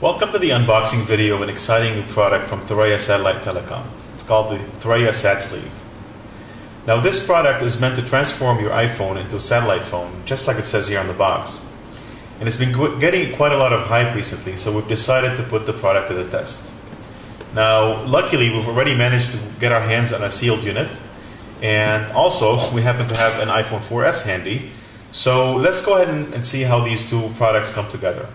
Welcome to the unboxing video of an exciting new product from Thuraya Satellite Telecom. It's called the Thuraya SatSleeve. Now this product is meant to transform your iPhone into a satellite phone, just like it says here on the box. And it's been getting quite a lot of hype recently, so we've decided to put the product to the test. Now, luckily, we've already managed to get our hands on a sealed unit, and also we happen to have an iPhone 4S handy. So let's go ahead and see how these two products come together.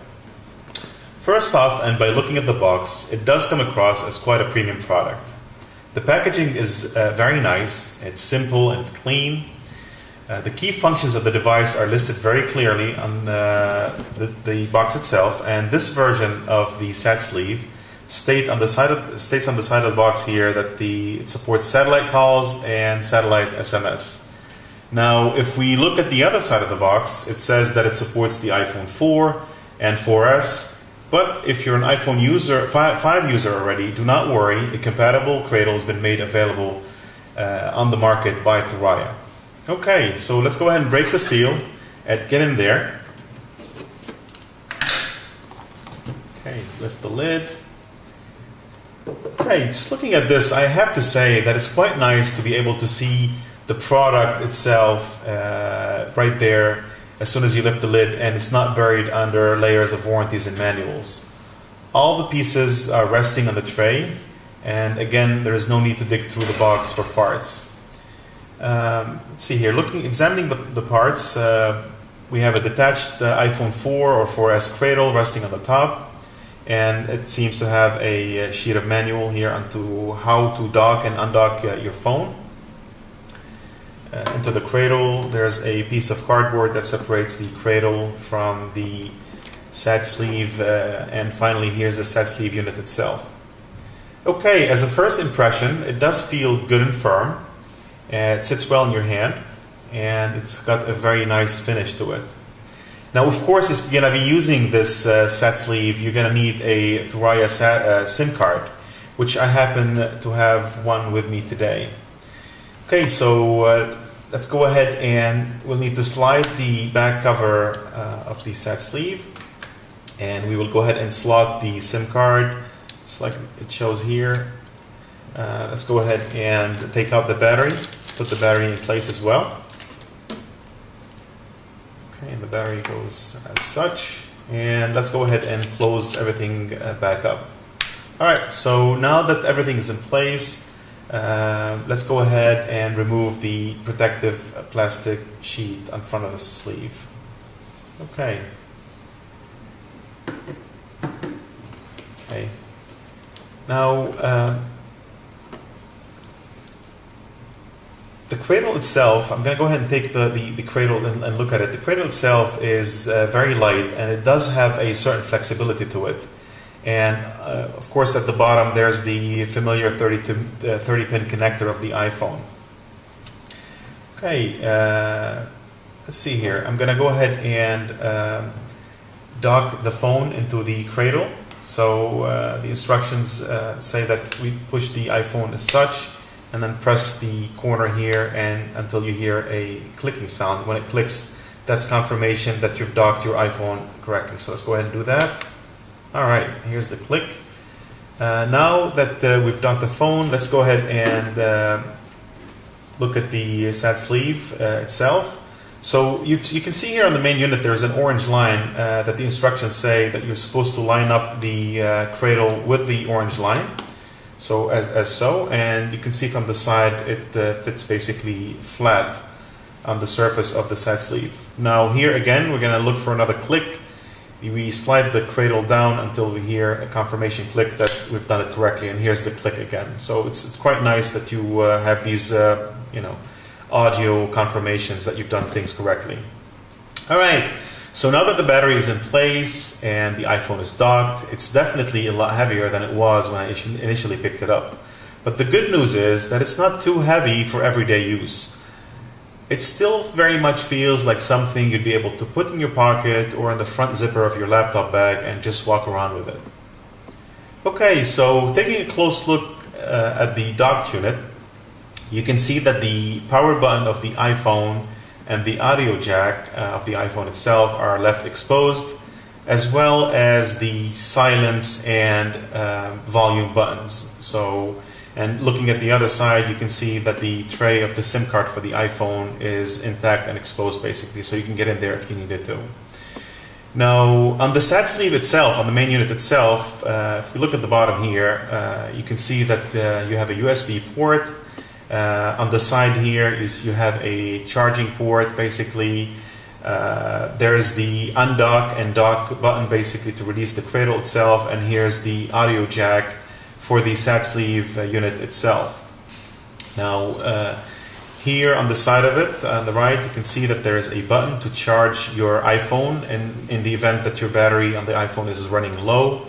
First off, and by looking at the box, it does come across as quite a premium product. The packaging is very nice, it's simple and clean. The key functions of the device are listed very clearly on the box itself, and this version of the SatSleeve states on the side of the box here that it supports satellite calls and satellite SMS. Now, if we look at the other side of the box, it says that it supports the iPhone 4 and 4S. But if you're an iPhone 5 user already, do not worry, a compatible cradle has been made available on the market by Thuraya. Okay, so let's go ahead and break the seal and get in there. Okay, lift the lid. Okay, just looking at this, I have to say that it's quite nice to be able to see the product itself right there as soon as you lift the lid, and it's not buried under layers of warranties and manuals. All the pieces are resting on the tray, and again, there is no need to dig through the box for parts. Let's see here, examining the parts, we have a detached iPhone 4 or 4S cradle resting on the top, and it seems to have a sheet of manual here onto how to dock and undock your phone. Into the cradle, there's a piece of cardboard that separates the cradle from the SatSleeve, and finally here's the SatSleeve unit itself. Okay, as a first impression, it does feel good and firm. It sits well in your hand, and it's got a very nice finish to it. Now, of course, if you're going to be using this SatSleeve, you're going to need a Thuraya SIM card, which I happen to have one with me today. Okay, so let's go ahead and we'll need to slide the back cover of the SatSleeve, and we will go ahead and slot the SIM card just like it shows here. Let's go ahead and take out the battery, put the battery in place as well. Okay, and the battery goes as such, and let's go ahead and close everything back up. Alright, so now that everything is in place, let's go ahead and remove the protective plastic sheet on front of the sleeve. Okay. Okay. Now, the cradle itself, I'm going to go ahead and take the cradle and look at it. The cradle itself is very light, and it does have a certain flexibility to it. And of course, at the bottom, there's the familiar 30-pin connector of the iPhone. Okay, let's see here. I'm going to go ahead and dock the phone into the cradle. So the instructions say that we push the iPhone as such, and then press the corner here and until you hear a clicking sound. When it clicks, that's confirmation that you've docked your iPhone correctly. So let's go ahead and do that. Alright, here's the click. Now that we've docked the phone, let's go ahead and look at the SatSleeve itself. So you can see here on the main unit there's an orange line that the instructions say that you're supposed to line up the cradle with the orange line. So as so, and you can see from the side it fits basically flat on the surface of the SatSleeve. Now here again, we're going to look for another click. We slide the cradle down until we hear a confirmation click that we've done it correctly, and here's the click again. So it's quite nice that you have these audio confirmations that you've done things correctly. All right, so now that the battery is in place and the iPhone is docked, it's definitely a lot heavier than it was when I initially picked it up. But the good news is that it's not too heavy for everyday use. It still very much feels like something you'd be able to put in your pocket or in the front zipper of your laptop bag and just walk around with it. Okay, so taking a close look at the docked unit, you can see that the power button of the iPhone and the audio jack of the iPhone itself are left exposed. as well as the silence and volume buttons. So, and looking at the other side, you can see that the tray of the SIM card for the iPhone is intact and exposed basically, so you can get in there if you needed to. Now, on the SatSleeve itself, on the main unit itself, if we look at the bottom here, you can see that you have a USB port. On the side here, you have a charging port basically. There's the undock and dock button basically to release the cradle itself, and here's the audio jack for the SatSleeve unit itself. Now, here on the side of it, on the right, you can see that there is a button to charge your iPhone in the event that your battery on the iPhone is running low.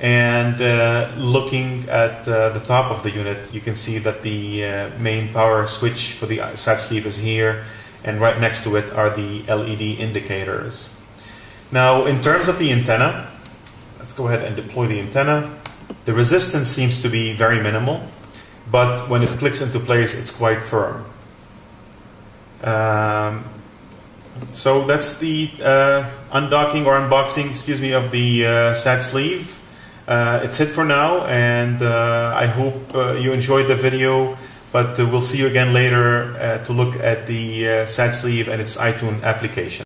And looking at the top of the unit, you can see that the main power switch for the SatSleeve is here, and right next to it are the LED indicators. Now, in terms of the antenna, let's go ahead and deploy the antenna. The resistance seems to be very minimal, but when it clicks into place, it's quite firm. So that's the undocking or unboxing, excuse me, of the SatSleeve. It's it for now, and I hope you enjoyed the video, but we'll see you again later to look at the SatSleeve and its iTunes application.